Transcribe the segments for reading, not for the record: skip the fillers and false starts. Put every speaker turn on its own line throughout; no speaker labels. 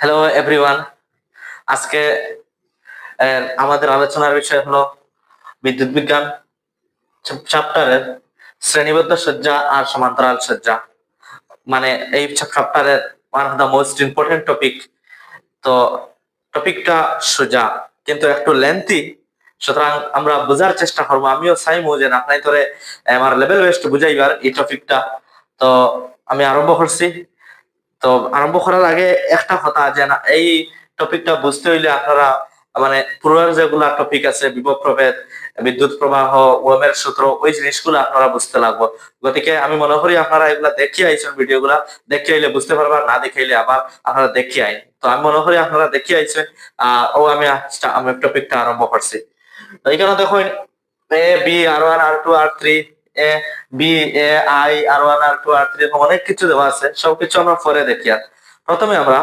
Hello everyone. আজকে আমাদের আলোচনার বিষয় হলো বিদ্যুৎ বিজ্ঞান চ্যাপ্টারের শ্রেণীবদ্ধ সজ্জা আর সমান্তরাল সজ্জা। মানে এই চ্যাপ্টারের one of the most important topic. তো টপিকটা সোজা কিন্তু একটু লেন্থি, সুতরাং আমরা বোঝার চেষ্টা করবো। আমিও চাইবো যে আপনাই ধরে আমার লেভেল ওয়েস্ট বুঝাইবার এই টপিকটা। তো আমি আরম্ভ করছি। তো আরম্ভ করার আগে একটা কথা যে না, এই টপিকটা বুঝতে হইলে আপনারা মানে পুরোর যেগুলা টপিক আছে, বিভব প্রভেদ, বিদ্যুৎ প্রবাহ, ওহমের সূত্র, ওই জিনিসগুলো আপনারা বুঝতে লাগবে। গতিকে আমি মনে করি আপনারা এগুলা দেখিয়ে আইছেন, ভিডিওগুলা দেখিয়ে আইলে বুঝতে পারবা, না দেখাইলে আবার আপনারা দেখিয়ে আইন। তো আমি মনে করি আপনারা দেখিয়ে আইছেন। আমি টপিকটা আরম্ভ করছি। তো এখানে দেখুন A B R one R two R three, A B A I R one R two R three, অনেক কিছু দেওয়া আছে। সবকিছু আমরা পরে দেখি। আর প্রথমে আমরা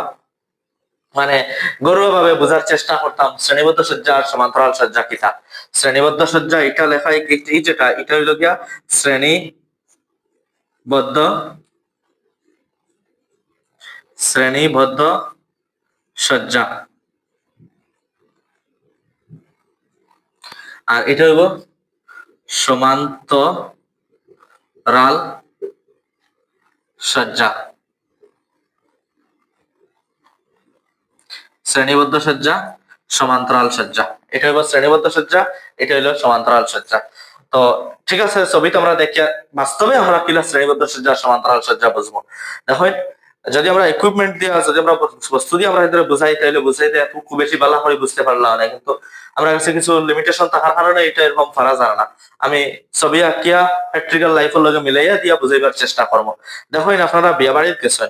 মানে গৌরভাবে বোঝার চেষ্টা করতাম শ্রেণীবদ্ধ সজ্জা আর সমান্তরাল সজ্জা কিতা। শ্রেণীবদ্ধ সজ্জা এটা লেখা এই যেটা, এটা হইল গিয়া শ্রেণীবদ্ধ শ্রেণীবদ্ধ সজ্জা, আর এটা হইব সমান্তরাল সজ্জা। শ্রেণীবদ্ধ সজ্জা, সমান্তরাল সজ্জা, এটা হইব শ্রেণীবদ্ধ সজ্জা, এটা হইল সমান্তরাল সজ্জা। তো ঠিক আছে, ছবি তো আমরা দেখি, বাস্তবে আমরা কিলা শ্রেণীবদ্ধ সজ্জা সমান্তরাল সজ্জা বুঝবো। দেখো, যদি আমরা ইকুইপমেন্ট দিয়ে, যদি আমরা বস্তু দিয়ে আমরা এদের বুঝাই, তাহলে বুঝাইতে খুব বেশি ভালো করে বুঝতে পারলাম না, কিন্তু আমরা কাছে কিছু লিমিটেশন থাকার কারণে এটা এরকম ফারা যায় না। আমি ছবি আঁকিয়া প্র্যাকটিক্যাল লাইফের লগে মিলাইয়া দিয়া বুঝাইবার চেষ্টা করবো। দেখেন, আপনারা বিয়া বাড়িতে গেছেন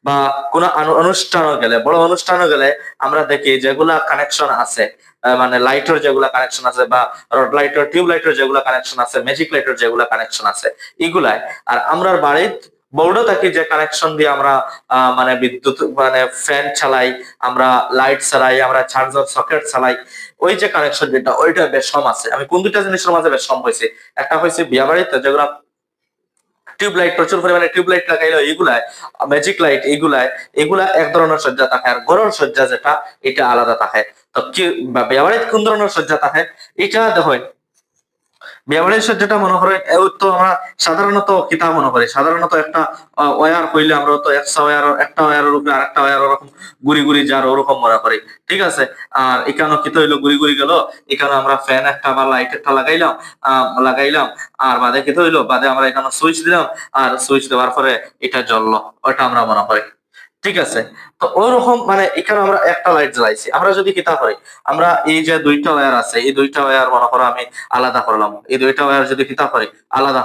বা কোন অনুষ্ঠানও গেলে, বড় অনুষ্ঠানও গেলে আমরা দেখি যেগুলা কানেকশন আছে, মানে লাইটের যেগুলা কানেকশন আছে, বা রড লাইটের, টিউব লাইটের যেগুলা কানেকশন আছে, ম্যাজিক লাইটের যেগুলা কানেকশন আছে, এগুলাই। আর আমরা বাড়িতে বোর্ডও থাকি যে কানেকশন দিয়ে আমরা মানে বিদ্যুৎ, মানে ফ্যান চালাই, আমরা লাইট চালাই, আমরা চার্জার সকেট চালাই, ওই যে কানেকশন যেটা, ওইটা বেশম আছে। আমি কোন দুইটা জিনিসের মাঝে বেশম হয়েছে, একটা হয়েছে বিয়া বাড়িতে যেগুলা টিউবলাইট, প্রচুর পরিমাণে টিউবলাইট লাগাইলো, এগুলায় ম্যাজিক লাইট, এগুলা এক ধরনের সজ্জা থাকে, আর গরল সজ্জা যেটা, এটা আলাদা থাকে। তো কি বিয়া বাড়িতে কোন ধরনের সজ্জা থাকে এটা দেখেন। বিয়াবাড়ির সজ্জাটা মনে করেন, তো আমরা সাধারণত কিতা মনে করি, সাধারণত একটা ওয়্যার কইলে আমরা তো একটা ওয়্যারের উপরে আরেকটা ওয়্যার ওরকম গুড়ি গুড়ি যার ওরকম মনে করি, ঠিক আছে। আর এখানে কিতা হইলো, গুড়ি গুড়ি গেল, এখানে আমরা ফ্যান একটা বা লাইট একটা লাগাইলাম, আর বাদে কিতা হইলো, বাদে আমরা এখানে সুইচ দিলাম, আর সুইচ দেওয়ার পরে এটা জ্বললো, ওটা আমরা মনে করি, ঠিক আছে। তো ওরকম মানে এখানে আমরা একটা লাইট জ্বালাইছি। আমরা যদি কিতা করি, আমরা এই যে দুইটা ওয়্যার আছে, এই দুইটা ওয়্যার মনে করো আমি আলাদা করলাম, এই দুইটা ওয়্যার যদি কিতা করি, আলাদা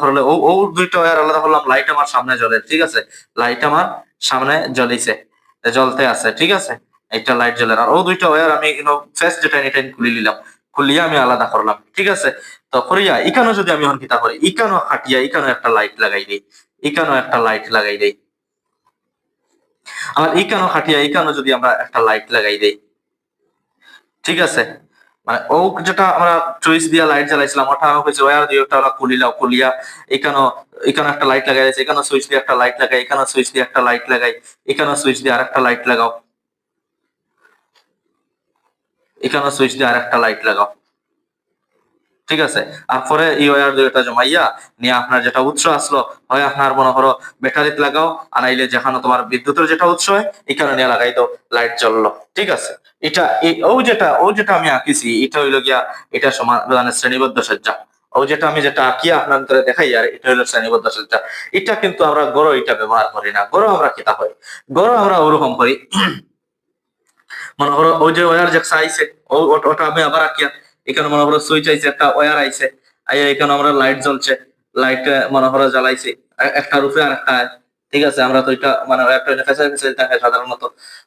করলে ও দুইটা ওয়্যার আলাদা করলাম, লাইট আমার সামনে জ্বলে, ঠিক আছে। লাইট আমার সামনে জ্বলিছে, জ্বলতে আছে, ঠিক আছে। একটা লাইট জ্বলে, আর ও দুইটা ওয়্যার আমি ফেস যেটা এটা খুলে নিলাম, খুলিয়া আমি আলাদা করলাম, ঠিক আছে। তো করিয়া ইকানো যদি আমি এখন কিতা করি, ইকানো খাটিয়া ইকানো একটা লাইট লাগাই দেই, ইকানো একটা লাইট লাগাই দেই, আবার ইকানো খাটিয়া ইকানো যদি আমরা একটা লাইট লাগাই দেই, ঠিক আছে। মানে ও যেটা আমরা চয়েস দিয়া লাইট জ্বালাইছিলাম, ওটা হয়েছে ওয়্যার দিয়ে ওটা আমরা খুলিয়া এখানো, এখানে একটা লাইট লাগাই দিয়েছে, এখানে সুইচ দিয়ে একটা লাইট লাগাই, এখানে সুইচ দিয়ে একটা লাইট লাগাই, এখানে সুইচ দিয়ে আরেকটা লাইট লাগাও, এখানে সুইচ দিয়ে আরেকটা লাইট লাগাও, ঠিক আছে। আর পরে এই ওয়্যার দুইটা জমাইয়া নিয়ে আপনার যেটা উৎস আসলো, হয় আপনার মনে করো ব্যাটারিতে লাগাও, আর নাইলে যেখানে তোমার বিদ্যুতের যেটা উৎস হয় এখানে নিয়ে লাগাই দাও, লাইট জ্বললো, ঠিক আছে। এটা ও যেটা আমি আঁকিছি, এটা হইলো গিয়া, এটা সমান মানে শ্রেণীবদ্ধ সজ্জা। ও যেটা আমি যেটা আঁকিয়া আপনাদের দেখাই, আর এটা হইলো শ্রেণীবদ্ধ সজ্জা। এটা কিন্তু আমরা গড় এটা ব্যবহার করি না। গড় আমরা কিতা হয়, গড় আমরা ওরকম করি, মনে করো ওই যে ওয়্যার যে আইছে, ওটা আমি আবার আঁকিয়া, এখানে মনে করো সুইচ আইছে, একটা ওয়্যার আইছে, আইয়া এখানে আমরা লাইট জ্বলছে, লাইট মনে করো জ্বালাইছি, একটা রূপে আর একটা, ঠিক আছে। আমরা তো এটা মানে ওয়্যারটা ফেসে ফেসে থাকে সাধারণত,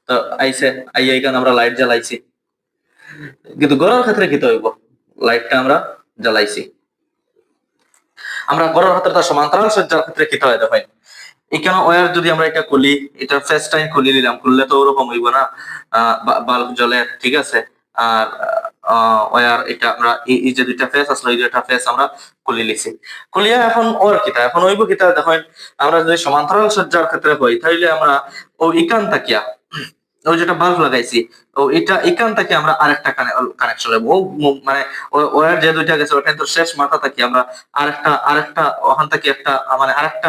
তো আইছে, আইয়া এখানে আমরা লাইট জ্বালাইছি। কিন্তু গড়ার ক্ষেত্রে কি হইব, লাইটটা আমরা জ্বালাইছি। আমরা গড়ার ক্ষেত্রে তার সমান্তরাল সজ্জার ক্ষেত্রে কি হয় দেখেন, এখানে ওয়্যার যদি আমরা এটা খুলি, এটা ফেস টাইম খুলে নিলাম, খুললে তো ওরকম হইব না, বাল্ব জ্বলে, ঠিক আছে। আর ওয়্যার এটা আমরা এই যে দুইটা ফেস আসলে, এই দুইটা ফেস আমরা খুলে লিছি, খুলিয়া এখন ওর কিতা, এখন হইব কিতা দেখেন। আমরা যদি সমান্তরাল সজ্জার ক্ষেত্রে হই, তাইলে আমরা ও ইকান তাকিয়া, ওই যেটা বাল্ব লাগাইছি, ও এটা এখান থেকে আমরা আরেকটা কানেকশন লাগবো, মানে ওয়ার যে দুইটা গেছে ওটা কিন্তু শেষ মাথা থেকে আমরা আরেকটা ওখান থেকে একটা মানে আরেকটা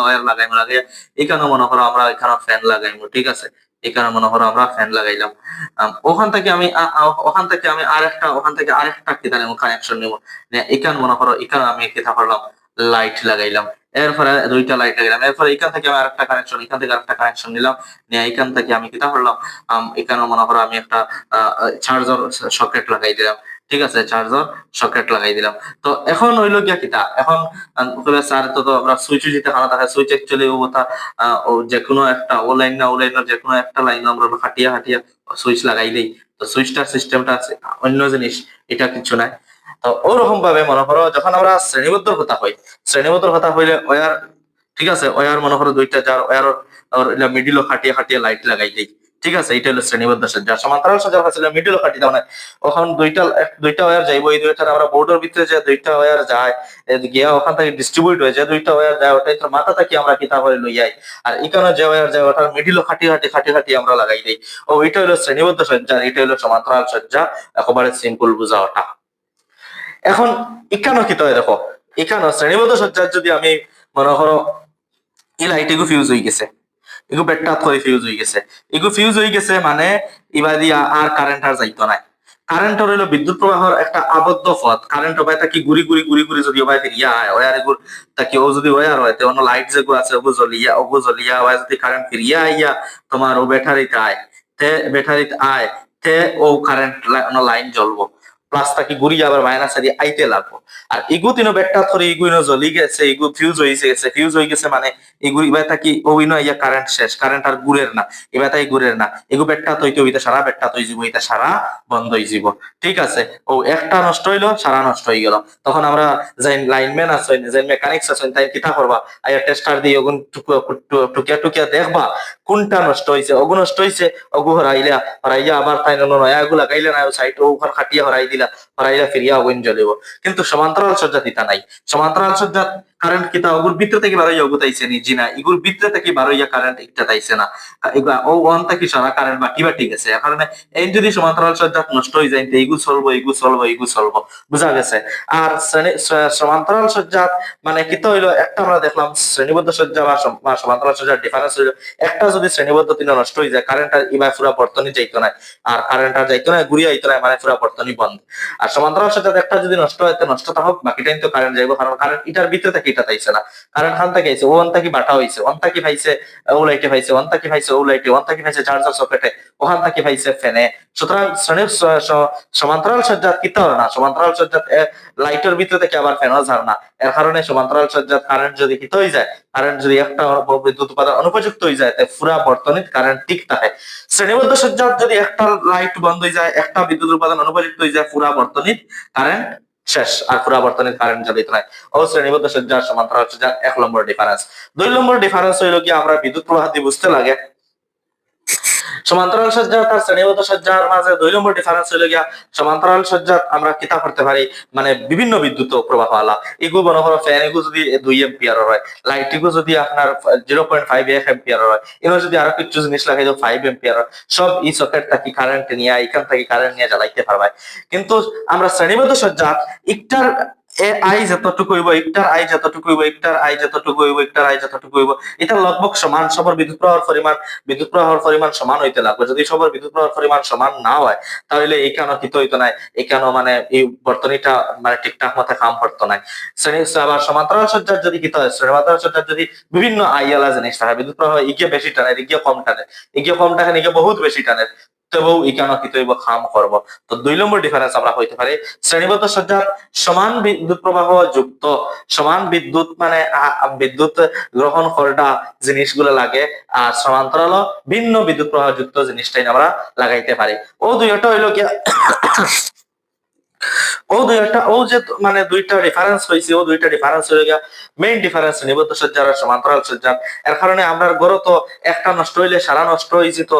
ওয়্যার লাগাইবো, লাগিয়ে এখানে মনে করো আমরা এখানে ফ্যান লাগাইবো, ঠিক আছে। এখানে মনে করো আমরা ফ্যান লাগাইলাম, ওখান থেকে আরেকটা কিতা নেবো কানেকশন নিবো, এখানে মনে করো এখানে আমি কিতা করলাম লাইট লাগাইলাম, এরপরে দুইটা লাইট লাগাইলাম, এরপরে এখান থেকে আমি আরেকটা কানেকশন, এখান থেকে আরেকটা কানেকশন নিলাম, নিয়ে এখান থেকে আমি কিতা করলাম, এখানে মনে করো আমি একটা চার্জার সকেট লাগাই দিলাম, ঠিক আছে, চার্জার সকেট লাগাই দিলাম। তো এখন হইলো গিয়া কিতা, এখন স্যার তো আমরা সুইচ দিতে খানা থাকে, সুইচ অ্যাকচুয়ালি ও যে কোনো একটা ও লাইন না ও লাইন যে কোনো একটা লাইন আমরা হাটিয়া হাটিয়া সুইচ লাগাই দেই। তো সুইচটার সিস্টেমটা আছে অন্য জিনিস, এটা কিছু নাই। তো ওরকম ভাবে মনে করো যখন আমরা শ্রেণীবদ্ধ কথা হই, শ্রেণীবদ্ধ কথা হইলে ওয়ার, ঠিক আছে, ওয়ার মনে করো দুইটা যার ওয়ার মিডিল খাটিয়ে খাটিয়ে লাইট লাগাই দেই, ঠিক আছে। এটা হলো শ্রেণীবদ্ধ সজ্জা। সমান্তরাল সজ্জা ফাসিলে মিডিল খাটি দাও না, ওখান দুইটা ওয়্যার যাইবো, এই দুইটা আমরা বোর্ডের ভিতরে যে দুইটা ওয়্যার যায় গিয়া ওখান থেকে ডিস্ট্রিবিউট হয়ে যায়, দুইটা ওয়্যার যায় ওটাই তো মাথা থেকে আমরা কিতা করে লইয়াই, আর এখানে যে ওয়্যার যায় ওটার মিডিল খাটি খাটি খাটি খাটি আমরা লাগাই দেই। ও এটা হলো শ্রেণীবদ্ধ সজ্জা, এটা হলো সমান্তরাল সজ্জা, একেবারে সিম্পল বুঝা ওটা। এখন এখানে কি হয় দেখো, এখানে শ্রেণীবদ্ধ সজ্জার যদি আমি মনে করো এই লাইট এগু ফিউজ হয়ে গেছে, এগু বেটটা থই ফিউজ হয়ে গেছে, এগু ফিউজ হয়ে গেছে মানে এবার দিয়া আর কারেন্ট আর যাইতো না। কারেন্ট হইল বিদ্যুৎ প্রবাহের একটা আবদ্ধ পথ, কারেন্ট হবে তাকি ঘুরি ঘুরি ঘুরি ঘুরি যদি ওবাই ফিরিয়া আয় ওয়ার এগুর তাকি ও যদি ওয়ার হয় অন্য লাইট যেগুলো আছে ওগু জ্বলিয়া ওয়া যদি কারেন্ট ফিরিয়া আইয়া তোমার ও ব্যাটারিতে আয়, তে ও কারেন্ট লাইন জ্বলবো, প্লাস তাকে ঘুরি আবার মাইনাস দিয়ে আইতে লাগবো। আর ইগু তিনো বেটটা ধরে ইগুইনো জ্বলি গেছে, ইগু ফিউজ হয়ে গেছে, ফিউজ হয়ে গেছে মানে ইগু ইবা তাকি ওইনো ইয়া কারেন্ট শেষ, কারেন্ট আর ঘুরের না, এবার তাই ঘুরের না, এগু বেটটা তৈতে হইতে সারা বেটটা তৈ যাব, এটা সারা বন্ধ হয়ে যাব, ঠিক আছে। ও একটা নষ্ট হইলো সারা নষ্ট হয়ে গেল, তখন আমরা যাই লাইনম্যান আছেন যাই মেকানিক্স আছেন তাই কিতা করবা, আইয়া টেস্টার দিয়ে ওগুন টুকিয়া টুকিয়া দেখবা কোনটা নষ্ট হয়েছে, ওগু নষ্ট হয়েছে ওগু হরাইয়া আবার তাই নয়া এগু লাগাইলে না সাইড ওখান খাটিয়া হরাই দিলা, হরাইলা ফিরিয়া ওগুন জ্বলিব। কিন্তু সমান্তরাল সজ্জা দিতা নাই, সমান্তরাল সজ্জা কারেন্ট কিতা ওগুর ভিতরে থেকে বারোইয়া ওগু তাইছে নি জি না, ইগুর ভিতরে থেকে বারোইয়া কারেন্ট একটা তাইছে না, এগুলা ও ওয়ান থেকে সারা কারেন্ট বাটি বাটি গেছে। এ কারণে এই যদি সমান্তরাল সজ্জা নষ্ট হয়ে যায় এইগু চলবো এইগু চলবো এইগু চলবো, বুঝা গেছে। আর সমান্তরাল সজ্জা মানে কিতা হইলো একটা আমরা দেখলাম শ্রেণীবদ্ধ সজ্জা বা সমান্তরাল সজ্জার ডিফারেন্স হইলো একটা যদি শ্রেণীবদ্ধ তিন নষ্ট হয়ে যায় কারেন্ট আর ইবা পুরা বর্তনী যাইতো না, আর কারেন্ট আর যাইতো না ঘুরিয়ে আইতো না মানে পুরা বর্তনী বন্ধ। আর সমান্তরাল সজ্জা একটা যদি নষ্ট হয় নষ্টটা হোক বাকিটাই তো কারেন্ট যাইবো, কারণ কারেন্ট ইটার ভিতরে থেকে এটা তাইছে না, কারেন্ট খান থেকে আইছে, ওখান থেকে বাটা হইছে, ওখান থেকে পাইছে ও লাইটে পাইছে, ওখান থেকে পাইছে ও লাইটে, ওখান থেকে পাইছে চার্জার সকেটে, ওখান থেকে পাইছে ফ্যানে। সুতরাং শ্রেণীর সমান্তরাল সজ্জাত কিতা হয় না, সমান্তরাল সজ্জাত লাইটের ভিতরে থেকে আবার ফ্যানও ঝার না, এর কারণে সমান্তরাল সজ্জাত কারেন্ট যদি কিতা হয়ে যায়, কারেন্ট যদি একটা বিদ্যুৎ উৎপাদন অনুপযুক্ত হয়ে যায় তাই পুরা বর্তনীত কারেন্ট ঠিক থাকে। শ্রেণীবদ্ধ সজ্জাত যদি একটা লাইট বন্ধ হয়ে যায়, একটা বিদ্যুৎ উৎপাদন অনুপযুক্ত হয়ে যায়, পুরা বর্তনীত কারেন্ট শেষ, আর পুরা বর্তনীত কারেন্ট জ্বলিত নাই। ও শ্রেণীবদ্ধ সজ্জার সমান্তরাল সজ্জার 1 নম্বর ডিফারেন্স। 2 নম্বর ডিফারেন্স হইলো কি আমরা বিদ্যুৎ প্রবাহ দিয়ে বুঝতে লাগে সমান্তরাল সজ্জা তার শ্রেণীবদ্ধ সজ্জার মাঝে 2 নম্বর ডিফারেন্স হইলো গিয়া সমান্তরাল সজ্জা আমরা কিতা করতে পারি মানে বিভিন্ন বিদ্যুৎ প্রবাহ আলা এগু মনে করো ফ্যান এগু যদি 2 এম্পিয়ার হয়, লাইট এগু যদি আপনার 0.5 এম্পিয়ার হয়, এনো যদি আরো কিছু জিনিস লাগাই দাও 5 এম্পিয়ার হয়, সব এই সকেট থেকে কারেন্ট নিয়ে এখান থেকে কারেন্ট নিয়ে জ্বালাইতে পারবে। কিন্তু আমরা শ্রেণীবদ্ধ সজ্জা একটার আই যতটুকু হইব, একটার আই যতটুকু হইব, একটার আই যতটুকু হইব, একটার আই যতটুকু হইব, এটা লগভগ সমান, সবার বিদ্যুৎ প্রবাহের পরিমাণ সমান হইতে লাগবে। যদি সবার বিদ্যুৎ প্রবাহের পরিমাণ সমান না হয় তাহলে এখানে কিত হইতো না, এখানে মানে এই বর্তনীটা মানে ঠিকঠাক মতো কাম করতো না। আবার সমান্তরাল সজ্জার যদি কিত হয়, সমান্তরাল সজ্জার যদি বিভিন্ন আইয়ালা জিনিস থাকে, বিদ্যুৎ প্রবাহ ইগিয়ে বেশি টানে ইগিয়ে কম টানে, ইগিয়ে কম টানে ইগিয়ে বহুত বেশি টানে, তবেও এখানে কিত হইব খাম করব। তো 2 নম্বর ডিফারেন্স আমরা হইতে পারি শ্রেণীবদ্ধ সজ্জার সমান বিদ্যুৎ প্রবাহ যুক্ত, সমান বিদ্যুৎ মানে বিদ্যুৎ গ্রহণ করা জিনিসগুলো লাগে, আর সমান্তরাল ভিন্ন বিদ্যুৎ প্রবাহ যুক্ত জিনিসটাই আমরা লাগাইতে পারি। ও দুইটা হইলো কি ও দুইটা ও যে মানে দুইটা ডিফারেন্স হয়েছে, ও দুইটা ডিফারেন্স হয়ে গিয়া মেইন ডিফারেন্স নিবদ্ধ সজ্জার আর সমান্তরাল সজ্জার। এর কারণে আমরা গড় তো একটা নষ্ট হইলে সারা নষ্ট হয়েছে, তো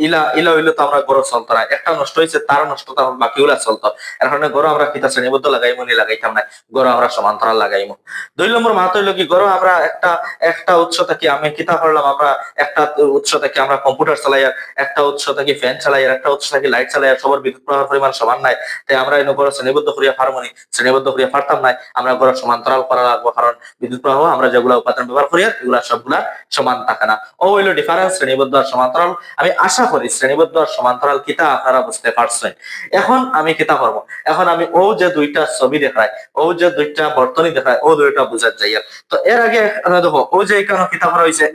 ইলা ইলা হইলে তো আমরা গড় চলতো না, একটা নষ্ট হয়েছে তার নষ্ট তখন বাকিগুলা চলতো। এর কারণে গড় আমরা কিতা শ্রেণীবদ্ধ লাগাইমু নি লাগাইতাম না, গড় আমরা সমান্তরাল লাগাইমু। 2 নম্বর মাত হইলো কি, গড় আমরা একটা একটা উৎস থেকে আমি কিতা করলাম, আমরা একটা উৎস থেকে আমরা কম্পিউটার চালাই, একটা উৎস থেকে ফ্যান চালাই, একটা উৎস থেকে লাইট চালাই, সবার বিদ্যুৎ প্রবাহের পরিমাণ সমান নাই, তাই আমরা এনে গড় শ্রেণীবদ্ধ করিয়া পারবনি, শ্রেণীবদ্ধ করিয়া পারতাম নাই, আমরা গড় সমান্তরাল করা লাগবো, কারণ বিদ্যুৎ প্রবাহ আমরা যেগুলা উপাদান ব্যবহার করি এগুলা সবগুলা সমান থাকে না। ও হইলো ডিফারেন্স শ্রেণীবদ্ধ আর সমান্তরাল। আমি আশা করি শ্রেণীবদ্ধ আর সমান্তরাল কিতা আপনারা বুঝতে পারছেন। এখন আমি কিতা করবো, এখন আমি ও যে দুইটা ছবি দেখায়, ও যে দুইটা বর্তনী দেখায়, ও দুইটা বুঝার যাই। তো এর আগে দেখো ও যে এখানে কিতা করা হয়েছে,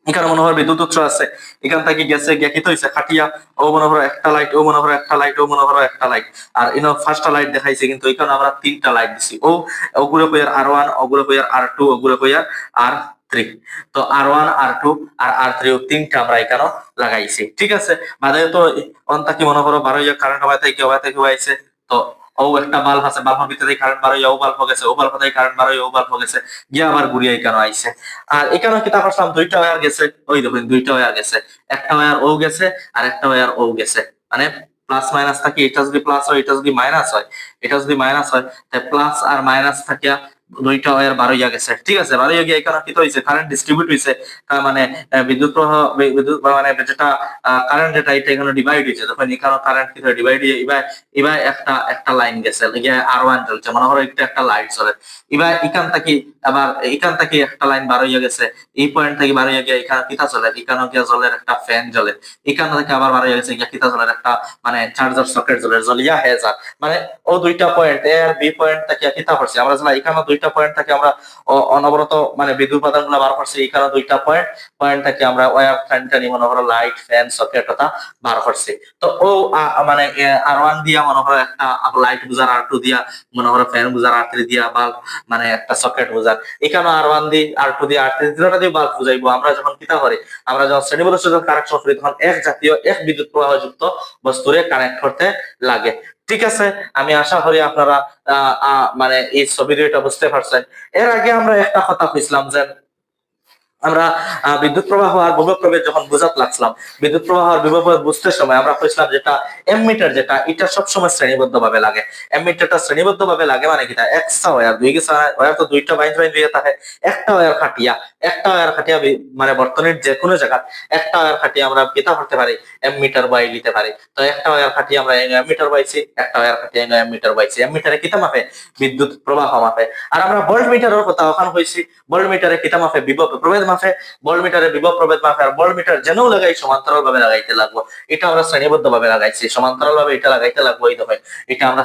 এখানে মনে হয় বিদ্যুৎ উৎস আছে, এখান থেকে গেছে গিয়ে কি হয়েছে খাটিয়া, ও মনে হয় একটা লাইট, ও মনে হয় একটা লাইট, ও মনে হয় একটা লাইট, আর ইনো ফার্স্টটা লাইট দেখাইছে, কিন্তু এখানে আমরা 3টা লাইট দিছি। ওগুলো কইয়ার R1, ওগুলো কইয়ার R2, ওগুলো কইয়ার R3। তো R1, R2 আর R3 ও 3টা আমরা এখানে লাগাইছি, ঠিক আছে। বাদে তো অন্তা কি মনে করো 12 কারেন্ট হওয়া থেকে হয়েছে, তো ও একটা বাল্ব আছে, বাল্বের ভিতরে কারেন্ট বার হইয়া ও বাল্ব গেছে, ও বাল্ব থেকে কারেন্ট বার হইয়া ও বাল্ব গেছে, গিয়ে আবার ঘুরিয়ে এখানে আইছে। আর এখানে কি তা করলাম, 2টা ওয়্যার গেছে, ওই দেখুন 2টা ওয়্যার গেছে, একটা ওয়্যার ও গেছে আর একটা ওয়্যার ও গেছে, মানে প্লাস মাইনাস থাকে, এটা যদি প্লাস হয় এটা যদি মাইনাস হয়, এটা যদি মাইনাস হয়, তাই প্লাস আর মাইনাস থাকিয়া 2টা ওয়্যার বার হইয়া গেছে, ঠিক আছে। বার হইয়া গিয়ে এখানে কি হইছে, কারেন্ট ডিস্ট্রিবিউট হইছে, তার মানে বিদ্যুৎ প্রবাহ, বিদ্যুৎ মানে যেটা কারেন্ট যেটা এটা এখানে ডিভাইড হইছে, যখন এখানে কারেন্ট কি ডিভাইড হয়ে এবার এবার একটা একটা লাইন গেছে, R1 চলছে, মনে করো একটা লাইট জ্বলে, এবার এখান থেকে আবার এখান থেকে একটা লাইন বার হইয়া গেছে, এই পয়েন্ট থেকে বার হইয়া গিয়ে এখানে কিতা চলে, এখানে গিয়া জলের একটা ফ্যান জ্বলে, এখান থেকে আবার বার হইয়া গেছে গিয়া কিতা জলের একটা মানে চার্জার সকেট জ্বলিয়া হয়ে যায়, মানে ও 2টা পয়েন্ট এ আর বি পয়েন্ট থেকে কিতা করছে আমরা, এখানে 2টা পয়েন্ট থেকে আমরা অনবরত মানে বিদ্যুৎ উপাদান গুলা বার করছি, এখানে 2টা পয়েন্ট থেকে আমরা ওয়্যার ফ্যানটানি মনে করো লাইট ফ্যান সকেট ওটা বার করছি। তো ও মানে R1 দিয়া মনে করো একটা লাইট বুঝার, R2 দিয়া মনে করো ফ্যান বুঝার, R3 দিয়া বাল্ব মানে একটা সকেট বুঝার, এখানে R1 দি R2 দি R3 তিনটা দিয়ে বাল্ব বুঝাইবো। আমরা যখন কিতা করি, আমরা যখন শ্রেণীবদ্ধ সজ্জার কানেকশন করি, তখন এক জাতীয় এক বিদ্যুৎ প্রবাহ যুক্ত বস্তুরে কানেক্ট করতে লাগে, ঠিক আছে। আমি আশা করি আপনারা মানে এই ছবি দুইটা বুঝতে পারছেন। এর আগে আমরা একটা কথা কইছিলাম যে আমরা বিদ্যুৎ প্রবাহ আর বিভব প্রভেদ যখন বোঝাতে লাগছিলাম, বিদ্যুৎ প্রবাহ আর বিভব প্রভেদ বুঝতে সময় আমরা কইছিলাম যেটা এমিটার, যেটা এটা সবসময় শ্রেণীবদ্ধ ভাবে লাগে। এমিটারটা শ্রেণীবদ্ধ ভাবে লাগে মানে কিটা, একটা ওয়্যার দুই গেছে ওয়্যার তো 2টা বাইন দিয়ে থাকে, একটা ওয়্যার খাটিয়া, একটা ওয়্যার খাটিয়া মানে বর্তনীর যে কোনো জায়গা একটা ওয়্যার খাটিয়া আমরা কিতা করতে পারি, এমিটার বাই নিতে পারি। তো একটা ওয়্যার খাটিয়ে আমরা এমিটার বাইছি, একটা ওয়্যার খাটিয়ে এমিটার বাইছি। এমিটারে কিতা মাপে, বিদ্যুৎ প্রবাহ মাপে। আর আমরা ভোল্ট মিটারের কথা ওখানে হইছি, ভোল্ট মিটারে কিতা মাপে, বিভব প্রভেদ মাপে, ভোল্ট মিটারে বিভব প্রভেদ মাপে। আর ভোল্ট মিটার যেন লাগাই সমান্তরাল ভাবে লাগাইতে লাগবো, এটা আমরা শ্রেণীবদ্ধ ভাবে লাগাইছি, সমান্তরাল ভাবে এটা লাগাইতে লাগবো, এই দেখো এটা আমরা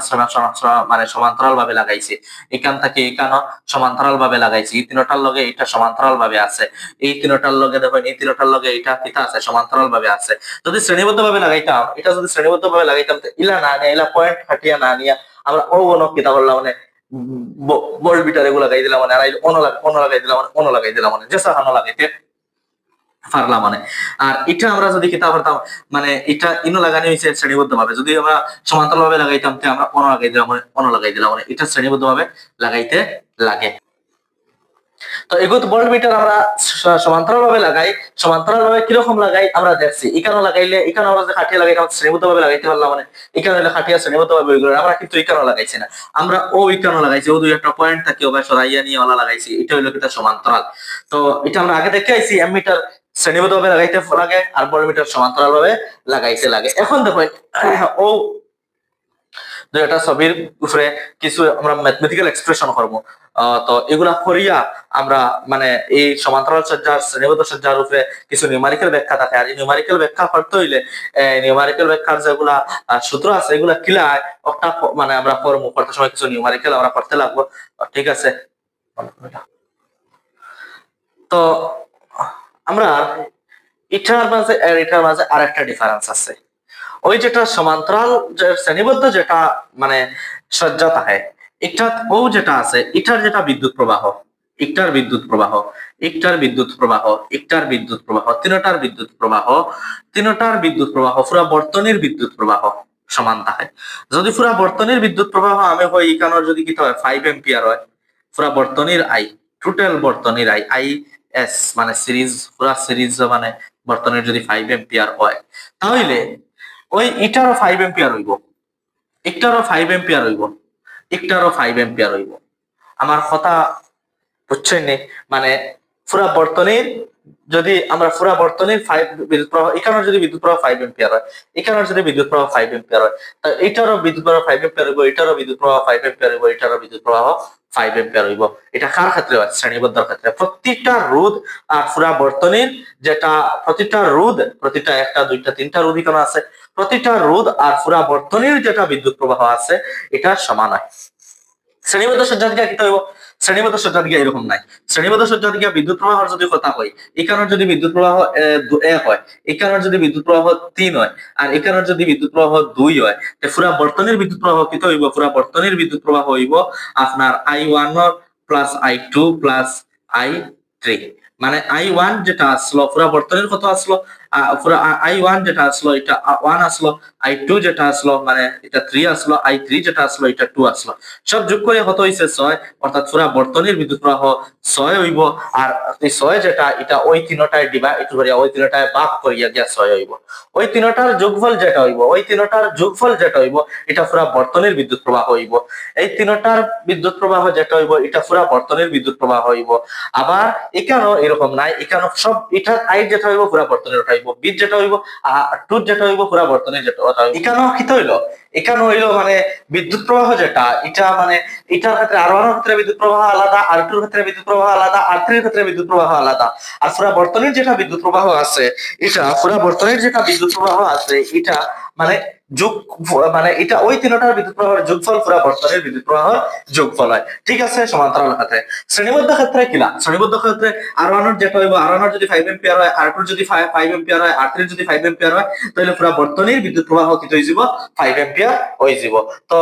মানে সমান্তরাল ভাবে লাগাইছি, এখান থেকে এখানে সমান্তরাল ভাবে লাগাইছি, এই তিনটার লগে এটা সমান্তরাল ভাবে আছে, এই তিনটার লগে দেখো এই তিনটার লগে এটা কিতা আছে, সমান্তরাল ভাবে আছে। যদি শ্রেণীবদ্ধ ভাবে লাগাইতাম, এটা যদি শ্রেণীবদ্ধ ভাবে লাগাইতাম, তো ইলা না নিয়ে ইলা পয়েন্ট খাটিয়া না নিয়ে আমরা ও কিতা করলাম মানে ভোল্ট মিটার এগুলো লাগাই দিলাম, মানে আর অন্য লাগাই দিলাম, মানে অন্য লাগাই দিলাম, মানে যেসা হানো লাগাইতে পারলাম মানে। আর এটা আমরা যদি কিতা করতাম, মানে এটা ইনো লাগানো হয়েছে শ্রেণীবদ্ধ ভাবে, যদি আমরা সমান্তরাল ভাবে লাগাইতাম তো আমরা অন্য লাগাই দিলাম, মানে অন্য লাগাই দিলাম, মানে এটা শ্রেণীবদ্ধ ভাবে লাগাইতে লাগে। তো এগুলো ভোল্ট মিটার আমরা সমান্তরাল ভাবে লাগাই, সমান্তরাল ভাবে কিরকম লাগাই আমরা দেখছি, এখানে লাগাইলে এখানে আমরা যে খাটিয়া লাগাই শ্রেণীবদ্ধ ভাবে লাগাইতে পারলাম, মানে এখানে খাটিয়া শ্রেণীবদ্ধ ভাবে আমরা কিন্তু এখানে লাগাইছি না, আমরা এখানে লাগাইছি, ও দুই একটা পয়েন্ট থাকে ওভাবে সরাইয়া নিয়ে ওলা লাগাইছি, এটা হইলো কিটা সমান্তরাল। তো এটা আমরা আগে দেখে আইছি এমিটার শ্রেণীবদ্ধ ভাবে লাগাইতে লাগে আর ভোল্ট মিটার সমান্তরাল ভাবে লাগাইতে লাগে। এখন দেখো ও একটা ছবির উপরে কিছু আমরা ম্যাথমেটিক্যাল এক্সপ্রেশন করবো, তো এগুলা করিয়া আমরা মানে এই সমান্তরাল সজ্জার শ্রেণীবদ্ধ সজ্জার উপরে কিছু নিউমারিক্যাল ব্যাখ্যা থাকে, আর এই নিউমারিক্যাল ব্যাখ্যা করতে হইলে নিউমারিক্যাল ব্যাখ্যার যেগুলা সূত্র আছে এগুলা কিলাই একটা মানে আমরা করতে সময় কিছু নিউমারিক্যাল আমরা করতে লাগবো, ঠিক আছে। তো আমরা এটার মাঝে আরেকটা ডিফারেন্স আছে, ওই যেটা সমান্তরাল শ্রেণীবদ্ধ যেটা মানে সজ্জা থাকে, এটা ও যেটা আছে এটার যেটা বিদ্যুৎ প্রবাহ, একটার বিদ্যুৎ প্রবাহ, একটার বিদ্যুৎ প্রবাহ, একটার বিদ্যুৎ প্রবাহ, তিনটার বিদ্যুৎ প্রবাহ, তিনটার বিদ্যুৎ প্রবাহ পুরো বর্তনীর বিদ্যুৎ প্রবাহ, সমান থাকে। যদি পুরা বর্তনীর বিদ্যুৎ প্রবাহ আমি হয় এখানে যদি কি হয় 5 এম্পিয়ার হয়, পুরা বর্তনীর আই, টোটাল বর্তনীর আই, আই এস মানে সিরিজ, পুরা সিরিজ মানে বর্তনীর যদি 5 এম্পিয়ার হয়, তাহলে ওই ইটারও 5 এম্পিয়ার হইব, একটারও 5 এম্পিয়ার হইব, একটারও 5 এম্পিয়ার হইব। আমার কথা বুঝছেন নি? মানে পুরা বর্তনীর যদি আমরা পুরা বর্তনীর 5 বিদ্যুৎ প্রবাহ, এখানে যদি বিদ্যুৎ প্রবাহ 5 এম্পিয়ার হয়, এখানে যদি বিদ্যুৎ প্রবাহ 5 এম্পিয়ার হয়, তা এটারও বিদ্যুৎ প্রবাহ 5 এম্পিয়ার হইব, এটারও বিদ্যুৎ প্রবাহ 5 এম্পিয়ার হইব, এটারও বিদ্যুৎ প্রবাহ 5 এম্পিয়ার হইব। এটা কার ক্ষেত্রে হয়? শ্রেণীবদ্ধর ক্ষেত্রে। প্রত্যেকটা রোধ আর পুরা বর্তনীর যেটা প্রতিটা রোধ, প্রতিটা একটা দুইটা তিনটা রোধ এখানে আছে, প্রতিটা রোধ আর পুরা বর্তনীর যেটা বিদ্যুৎ প্রবাহ আছে এটা সমান হয়। শ্রেণীবদ্ধ সজ্জাধিকার কি হইব? শ্রেণীবদ্ধ সজ্জাধিকার এরকম নাই। শ্রেণীবদ্ধ সজ্জাধিকার বিদ্যুৎ প্রবাহের যদি কথা হয়, এখানে যদি বিদ্যুৎ প্রবাহ 1 হয়, এখানে যদি বিদ্যুৎ প্রবাহ 3 হয়, আর এখানে যদি বিদ্যুৎ প্রবাহ 2 হয়, তে পুরা বর্তনীর বিদ্যুৎ প্রবাহ কি হইব? পুরা বর্তনীর বিদ্যুৎ প্রবাহ হইব আপনার I1 plus I2 plus I3। মানে I1 যেটা আসলো পুরা বর্তনীর কত আসলো, পুরা I1 যেটা আসলো এটা 1 আসলো, I2 যেটা আসলো মানে এটা 3 আসলো, I3 যেটা আসলো এটা 2 আসলো, সব যোগ করে কত হইছে 6। অর্থাৎ পুরা বর্তনীর বিদ্যুৎ প্রবাহ 6 হইব। আর এই 6 যেটা এটা ওই তিনটায় ডিভাইড করিয়া ওই তিনটায় ভাগ করিয়া গিয়া 6 হইব। ওই তিনটার যোগফল যেটা হইব, ওই তিনটার যোগফল যেটা হইব এটা পুরা বর্তনীর বিদ্যুৎ প্রবাহ হইব। এই তিনটার বিদ্যুৎ প্রবাহ যেটা হইব এটা পুরা বর্তনীর বিদ্যুৎ প্রবাহ হইব। আবার এখানেও এরকম নাই, এখানেও সব এটা আই যেটা হইব পুরা বর্তনীর ওটা হইব, বি যেটা হইব টু যেটা হইব পুরা বর্তনীর যেটা ওটা হইব। এখানেও কি হইলো, এখানে হইলো মানে বিদ্যুৎ প্রবাহ যেটা এটা মানে এটার ক্ষেত্রে আর ওয়ান ক্ষেত্রে বিদ্যুৎ প্রবাহ আলাদা, আর টুর ক্ষেত্রে বিদ্যুৎ প্রবাহ আলাদা, আর থ্রির ক্ষেত্রে বিদ্যুৎ প্রবাহ আলাদা। আর পুরা বর্তনীর যেটা বিদ্যুৎ প্রবাহ আছে এটা পুরা বর্তনীর যেটা বিদ্যুৎ প্রবাহ আছে এটা মানে যোগ মানে এটা ওই তিনটার বিদ্যুৎ প্রবাহের যোগফল পুরা বর্তনীর বিদ্যুৎ প্রবাহের যোগফল হয়। ঠিক আছে? সমান্তরাল ক্ষেত্রে। শ্রেণীবদ্ধ ক্ষেত্রে কিনা? শ্রেণীবদ্ধ ক্ষেত্রে আর ওয়ান যেটা হইব, আর ওয়ান যদি 5 এম্পিয়ার হয়, আর টু যদি 5 এম্পিয়ার হয়, আর থ্রি যদি 5 এম্পিয়ার হয়, তাহলে পুরা বর্তনীর বিদ্যুৎ প্রবাহ কি হয়ে যাব? 5 এম্পিয়ার হয়ে যাব। তো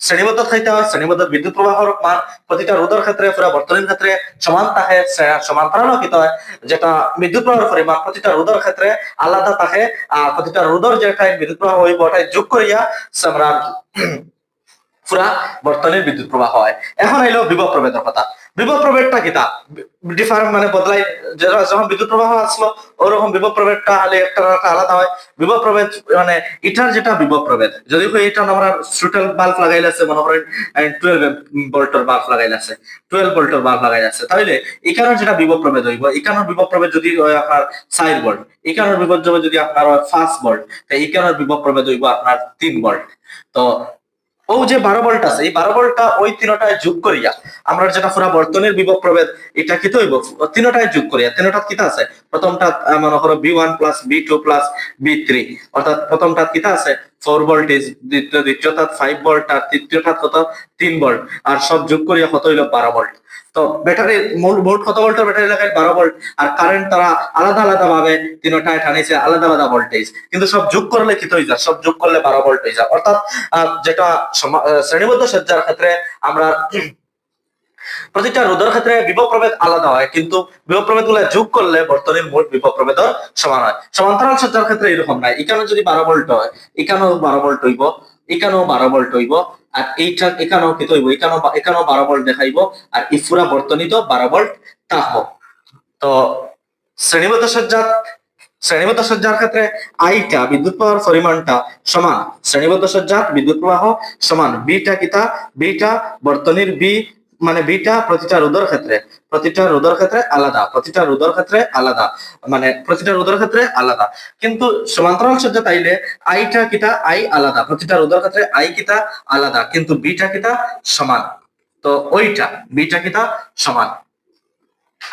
শ্রেণীবদ্ধ খাইতে হয়, শ্রেণীবদ্ধ বিদ্যুৎ প্রবাহের মান প্রতিটা রোধের ক্ষেত্রে পুরা বর্তনীর ক্ষেত্রে সমান থাকে। সমান্তরালও কি হয় যেটা বিদ্যুৎ প্রবাহের পরিমাণ প্রতিটা রোধের ক্ষেত্রে আলাদা থাকে, আর প্রতিটা রোধের যেটা বিদ্যুৎ প্রবাহ হইব ওটাই যোগ করিয়া আমরা পুরা বর্তনীর বিদ্যুৎ প্রবাহ হয়। এখন এলো বিভব প্রভেদের কথা। বিভব প্রভেদটা কিতা ডিফারেন্ট মানে বদলাই, যখন বিদ্যুৎ প্রবাহ আসলো ওরকম বিভব প্রভেদটা হলে একটা আলাদা হয়। বিভব প্রভেদ মানে এটার যেটা বিভব প্রভেদ, যদি এটা আমরা সুটেল বাল্ব লাগাইলে আছে, মনে করেন 12 ভোল্টের বাল্ব লাগাইলে আছে, 12 ভোল্টের বাল্ব লাগাইলে আছে, তাহলে এখানের যেটা বিভব প্রভেদ হইব, এখানের বিভব প্রভেদ যদি হয় আপনার 4 ভোল্ট, এখানের বিভব যদি আপনার 5 ভোল্ট, তাই এখানের বিভব প্রভেদ হইব আপনার 3 ভোল্ট। তো ও যে 12 ভোল্ট আছে, এই 12 ভোল্টটা ওই তিনটায় যোগ করিয়া আমরা যেটা পুরা বর্তনীর বিভব প্রভেদ এটা কি হইব, তিনটায় যোগ করিয়া তিনটা কিতা আছে, প্রথমটা মনে করো B1 plus B2 plus B3, অর্থাৎ প্রথমটা কিতা আছে 4 ভোল্টেজ, দ্বিতীয়টা 5 ভোল্ট, আর তৃতীয়টা কত 3 ভোল্ট, আর সব যোগ করিয়া কত হইলো 12 ভোল্ট। তো ব্যাটারি মূল ভোল্ট কত ভোল্টের ব্যাটারি লাগাই 12 ভোল্ট, আর কারেন্ট তারা আলাদা আলাদা ভাবে তিনটায় টানিছে আলাদা আলাদা ভোল্টেজ, কিন্তু সব যোগ করলে কি হয়ে যায়, সব যোগ করলে 12 ভোল্ট হয়ে যায়। অর্থাৎ যেটা শ্রেণীবদ্ধ সজ্জার ক্ষেত্রে আমরা প্রতিটা রোধের ক্ষেত্রে বিভব প্রভেদ আলাদা হয়, কিন্তু বিভব প্রভেদ গুলা যোগ করলে বর্তনীর মোট বিভব প্রভেদ সমান হয়। সমান্তরাল সজ্জার ক্ষেত্রে এরকম নাই, এখানে যদি 12 ভোল্ট হয় এখানেও 12 ভোল্ট হইব, এখানেও 12 ভোল্ট হইব, আর এইটা এখানেও কি হইব, এখানেও 12 ভোল্ট দেখাইব, আর এই পুরা বর্তনীতেও 12 ভোল্ট থাকবো। তো শ্রেণীবদ্ধ সজ্জার ক্ষেত্রে আইটা বিদ্যুৎ প্রবাহের পরিমাণটা সমান, শ্রেণীবদ্ধ সজ্জার বিদ্যুৎ প্রবাহ সমান। বিটা কিতা, বিটা বর্তনীর বি মানে বিটা প্রতিটা রোধের ক্ষেত্রে, প্রতিটা রোধের ক্ষেত্রে আলাদা, প্রতিটা রোধের ক্ষেত্রে আলাদা, মানে প্রতিটা রোধের ক্ষেত্রে আলাদা। কিন্তু সমান্তরাল সজ্জা তাইলে আইটা কিতা, আই আলাদা, প্রতিটা রোধের ক্ষেত্রে আই কিতা আলাদা, কিন্তু বিটা কিতা সমান। তো ওইটা বিটা কিতা সমান।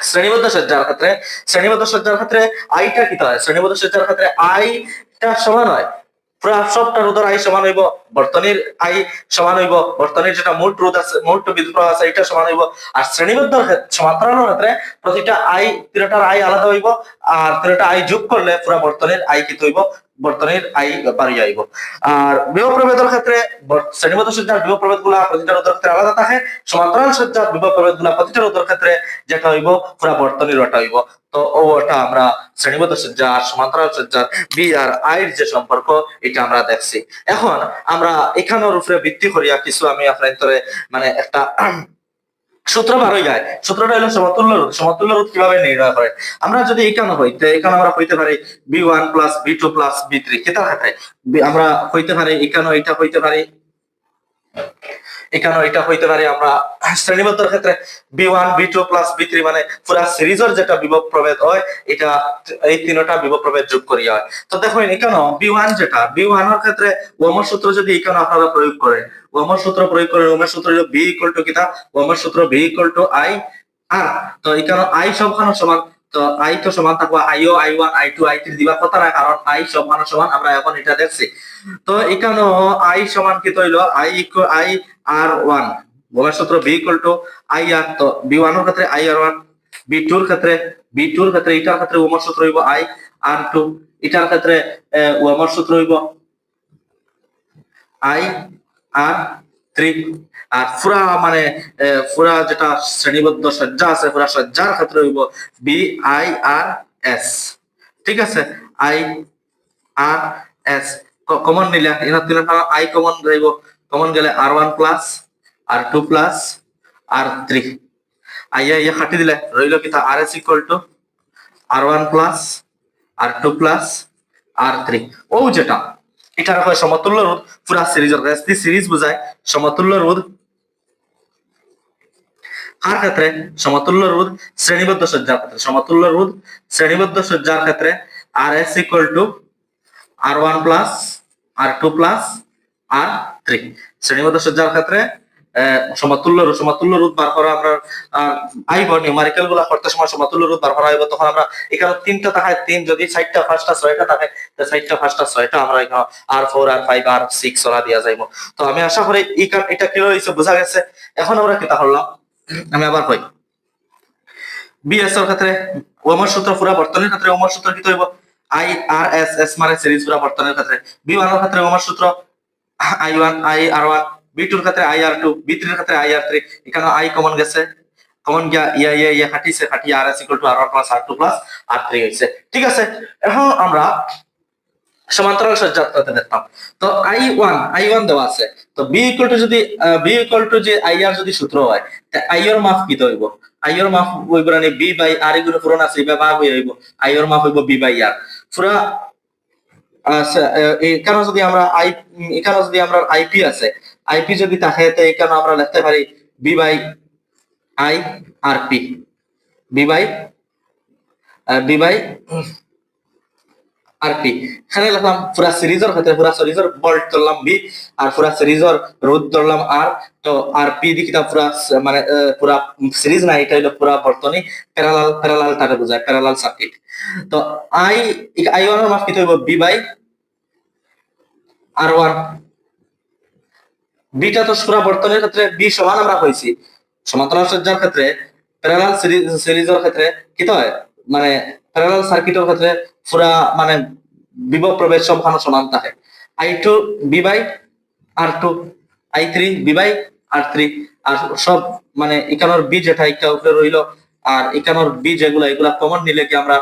শ্রেণীবদ্ধ সজ্জার ক্ষেত্রে আইটা কি হয়, শ্রেণীবদ্ধ সজ্জার ক্ষেত্রে আইটা সমান হয়, পুরা সবটা রোধের আই সমান হইব, বর্তনীর আই সমান হইব, বর্তনীর যেটা মোট রোধ আছে মোট বিদ্যুৎ প্রবাহ আছে এটা সমান হইব। আর শ্রেণীবদ্ধ সমান্তরাল ক্ষেত্রে প্রতিটা আই তিনটার আই আলাদা হইব, আর তিনটা আই যোগ করলে পুরা বর্তনীর আই কি হইব বর্তনীর আই বাড়ি আইব। আর বিভব প্রভেদের ক্ষেত্রে শ্রেণীবদ্ধ সজ্জার বিভব প্রভেদ গুলা প্রতিটা রোধের ক্ষেত্রে আলাদা থাকে, সমান্তরাল সজ্জার বিভব প্রভেদ গুলা প্রতিটা রোধের ক্ষেত্রে যেটা হইব পুরা বর্তনীর ওটা হইব। তো ওটা আমরা শ্রেণীবদ্ধ সজ্জা আর সমান্তরাল সজ্জার বি আর আইর যে সম্পর্ক এটা আমরা দেখছি। এখন আমরা এখানের উপরে ভিত্তি করিয়া কিছু আমি আপনার মানে একটা সূত্র বার হয়ে যায়। সূত্রটা হলো সমতুল্য রোধ। সমতুল্য রোধ কিভাবে নির্ণয় করে? আমরা যদি এখানে হইতে এখানে আমরা হইতে পারি B1 plus B2 plus B3 কেতার ক্ষেত্রে আমরা হইতে পারি এখানে এটা হইতে পারি এখানে এটা হইতে পারে আমরা শ্রেণীবদ্ধের ক্ষেত্রে B1 B2 প্লাস B3 মানে পুরা সিরিজের যেটা বিভব প্রভেদ হয় এটা এই তিনটা বিভব প্রভেদ যোগ করিয়া হয়। তো দেখুন এখানে B1 যেটা B1 এর ক্ষেত্রে ওহমের সূত্র যদি এখানে আপনারা প্রয়োগ করেন, ওহমের সূত্র প্রয়োগ করে ওহমের সূত্র হলো B ইকুয়াল টু কিটা ওহমের সূত্র B ইকুয়াল টু I আর তো এখানে I সবখানে সমান, তো I তো সমান থাকবে IO I1 I2 I3 দিবার কথা না, কারণ I সবখানে সমান আমরা এখন এটা দেখছি। তো এখানে I সমান কি হইল I ইকুয়াল I R1 ওহমের সূত্র B equal to I R, তো B1 এর ক্ষেত্রে I R1 B2 এর ক্ষেত্রে এটার ক্ষেত্রে ওহমের সূত্র হইব I R2 এটার ক্ষেত্রে ওহমের সূত্র হইব I R3 আর পুরা মানে পুরা যেটা শ্রেণীবদ্ধ সজ্জা আছে পুরা সজ্জার ক্ষেত্রে হইব BIRS। ঠিক আছে, IRS কমন নিলে এখানে তিনটা I কমন যাইব, কমন গেলে R1 plus R2 plus R3 আইয়া ইয়া কাটি দিলে রইল কি তা RS equal to R1 plus R2 plus R3। ও যেটা এটা হয় সমতুল্য রোধ পুরা সিরিজের এসটি সিরিজ বোঝায় সমতুল্য রোধ। কার ক্ষেত্রে? সমতুল্য রোধ শ্রেণীবদ্ধ সজ্জার ক্ষেত্রে। সমতুল্য রোধ শ্রেণীবদ্ধ সজ্জার ক্ষেত্রে RS equal to R1 plus R2 plus R3। শ্রেণীবদ্ধ সজ্জার ক্ষেত্রে সমতুল্য রোধ বার করা আমরা আইব নিউমারিক্যাল গুলা করতে সময় সমতুল্য রোধ বার করা হইব, তখন আমরা এখানে তিনটা থাকে, তিন যদি সাইডটা ফার্স্টটা ছয়টা থাকে তো সাইডটা ফার্স্টটা ছয়টা আমরা এখানে R4 R5 R6 ওরা দিয়া যাইব। তো আমি আশা করি এটা কি হইছে বোঝা গেছে। এখন আমরা কি তাহলে আমি আবার কই বিএস এর ক্ষেত্রে ওহমের সূত্র পুরা বর্তনীর ক্ষেত্রে ওহমের সূত্র কি হইব IRS মানে সিরিজ পুরা বর্তনীর ক্ষেত্রে। B1 এর ক্ষেত্রে ওহমের সূত্র I1 IR1 B2 এর ক্ষেত্রে IR2 B3 এর ক্ষেত্রে IR3 এখানে I কমন গেছে, কমন গিয়া ইয়া কাটিছে, কাটি RS equal to R1 plus R2 plus R3 হইছে। ঠিক আছে, এখন আমরা সমান্তরাল সজ্জার ক্ষেত্রে দেখতাম। তো I1 দেওয়া আছে, তো B ইকুয়াল টু যদি B ইকুয়াল টু যে IR যদি সূত্র হয় তা I এর মাপ কি হইব? I এর মাপ হইব মানে B বাই R এগুলো পূরণ আছে বা ভাগ হইব, I এর মাপ হইব B বাই R পুরা। এখানে যদি আমরা IP আছে, IP যদি থাকে তো এখানে আমরা লিখতে পারি B by I RP B by RP। এখানে লিখলাম পুরা সিরিজের ক্ষেত্রে পুরা সিরিজের ভোল্ট ধরলাম B আর পুরা সিরিজের রোধ ধরলাম R। তো RP দিকটা পুরা মানে পুরা সিরিজ না, এটা হলো পুরা বর্তনী প্যারালাল তারে বোঝায়, প্যারালাল সার্কিট। তো I1 এর মাপ কি হইব B বাই R1। বিটা তো পুরা বর্তনীর ক্ষেত্রে B সমান আমরা কইছি, সমান্তরাল সজ্জার ক্ষেত্রে প্যারালাল সিরিজের ক্ষেত্রে কি হয় মানে প্যারালাল সার্কিটের ক্ষেত্রে পুরা মানে বিভব প্রভেদ সবখানে সমান থাকে। I2 B by R2 I3 B by R3 আর সব মানে এখানের B যেটা একটা উপরে রইল আর এখানের B যেগুলা এগুলা কমন নিলে কি আমরা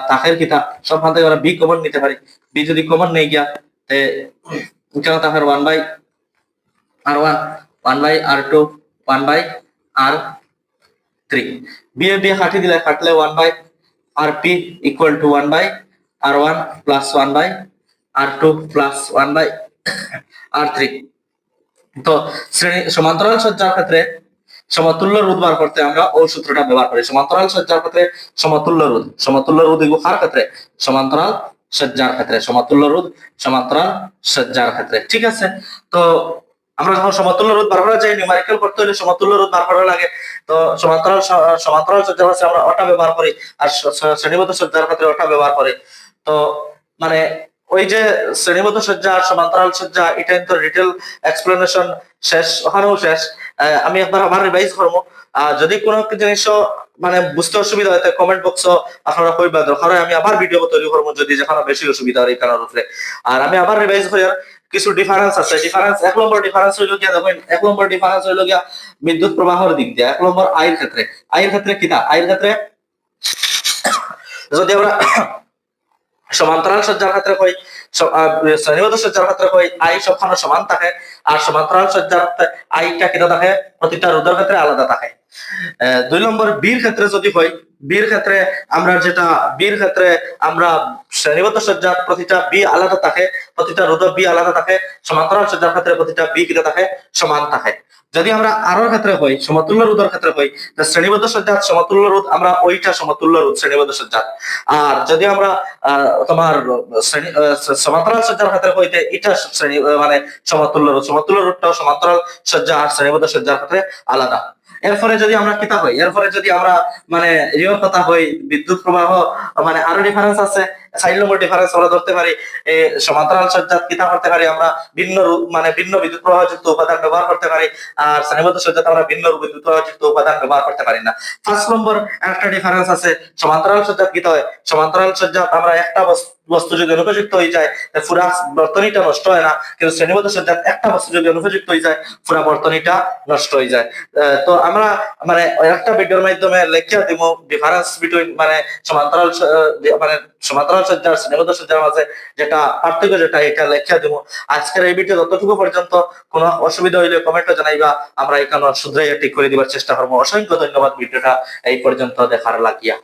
তাহের কিতা সবখান থেকে আমরা B কমন নিতে পারি। B যদি কমন নেই গিয়া তে এখানে তাহের 1 by R1 1 by R2 1 by R3 B কাটি দিলে কাটলে 1 by RP equal to 1 by R1 plus 1 by R2 plus 1 by R3। তো সমান্তরাল সজ্জার ক্ষেত্রে সমতুল্য রোধ বার করতে আমরা ওই সূত্রটা ব্যবহার করি। সমান্তরাল সজ্জার ক্ষেত্রে সমতুল্য রোধ এগুলো কার ক্ষেত্রে? সমান্তরাল সজ্জার ক্ষেত্রে। সমতুল্য রোধ সমান্তরাল সজ্জার ক্ষেত্রে। ঠিক আছে, তো আমরা যখন সমতুল্য রোধ বার করা যায় নিউমারিক্যাল করতে হলে সমতুল্য রোধ বার করা লাগে। তো সমান্তরাল সজ্জার ক্ষেত্রে আমরা ওটা ব্যবহার করি আর শ্রেণীবদ্ধ সজ্জার ক্ষেত্রে ওটা ব্যবহার করি। তো মানে ওই যে শ্রেণীবদ্ধ সজ্জা আর সমান্তরাল সজ্জা এটা কিন্তু ডিটেইল এক্সপ্লেনেশন শেষ, ওখানেও শেষ। আমি একবার আবার রিভাইজ করবো। যদি কোনো জিনিস মানে বুঝতে অসুবিধা হয় তাহলে কমেন্ট বক্স আপনারা কইবা, দরকার হয় আমি আবার ভিডিও তৈরি করবো যদি যেখানে বেশি অসুবিধা হয় এই কারণের উপরে। আর আমি আবার রিভাইজ করি, কিছু ডিফারেন্স আছে। ডিফারেন্স, এক নম্বর ডিফারেন্স হইল গিয়া দেখেন, এক নম্বর ডিফারেন্স হইল গিয়া বিদ্যুৎ প্রবাহের দিক দিয়ে। এক নম্বর আয়ের ক্ষেত্রে, আয়ের ক্ষেত্রে কিনা, আয়ের ক্ষেত্রে যদি আমরা সমান্তরাল সজ্জার ক্ষেত্রে কই, শ্রেণীবদ্ধ সজ্জার ক্ষেত্রে কই আই সবখানে সমান থাকে, আর সমান্তরাল সজ্জার আইটা কিনা থাকে প্রতিটা রোধের ক্ষেত্রে আলাদা থাকে। 2 নম্বর বির ক্ষেত্রে যদি হয়, বির ক্ষেত্রে আমরা যেটা, বির ক্ষেত্রে আমরা শ্রেণীবদ্ধ সজ্জার প্রতিটা বি আলাদা থাকে, প্রতিটা রোধ বি আলাদা থাকে। সমান্তরাল সজ্জার ক্ষেত্রে প্রতিটা বি কিনা থাকে, সমান থাকে। যদি আমরা আরোর ক্ষেত্রে হই, সমতুল্য রোধের ক্ষেত্রে হই, শ্রেণীবদ্ধ সজ্জার সমতুল্য রোধ আমরা ওইটা সমতুল্য রোধ শ্রেণীবদ্ধ সজ্জার। আর যদি আমরা তোমার সমান্তরাল সজ্জার ক্ষেত্রে হইতে এটা শ্রেণী মানে সমতুল্য রোধ, সমতুল্য রোধটাও সমান্তরাল সজ্জা আর শ্রেণীবদ্ধ সজ্জার ক্ষেত্রে আলাদা। এরপরে যদি আমরা কিতা হই, এরপরে যদি আমরা মানে ইয়ের কথা হই, বিদ্যুৎ প্রবাহ মানে আরো ডিফারেন্স আছে। 4 নম্বর ডিফারেন্স আমরা ধরতে পারি, সমান্তরাল সজ্জাত কিতা করতে পারি আমরা, ভিন্ন মানে ভিন্ন বিদ্যুৎ প্রবাহ যুক্ত উপাদান ব্যবহার করতে পারি। আর শ্রেণীবদ্ধ সজ্জাতে আমরা ভিন্ন বিদ্যুৎ প্রবাহ যুক্ত উপাদান ব্যবহার করতে পারি না। 5 নম্বর একটা ডিফারেন্স আছে, সমান্তরাল সজ্জাত কিতা হয়, সমান্তরাল সজ্জাত আমরা একটা বস্তু যদি অনুপযুক্ত হয়ে যায় পুরা বর্তনীটা নষ্ট হয় না, কিন্তু শ্রেণীবদ্ধ সজ্জাত একটা বস্তু যদি অনুপযুক্ত হয়ে যায় পুরা বর্তনীটা নষ্ট হয়ে যায়। তো আমরা মানে একটা ভিডিওর মাধ্যমে লেখিয়া দিব ডিফারেন্স বিটুইন মানে সমান্তরাল মানে সমান্তরাল সজ্জার শ্রেণীবদ্ধ সজ্জার মাঝে যেটা পার্থক্য যেটা এটা লেখিয়া দিব। আজকের এই ভিডিও যতটুকু পর্যন্ত, কোনো অসুবিধা হইলে কমেন্টে জানাইবা, আমরা এখানে শুধরাইয়া ঠিক করে দিবার চেষ্টা করবো। অসংখ্য ধন্যবাদ ভিডিওটা এই পর্যন্ত দেখার লাগিয়া।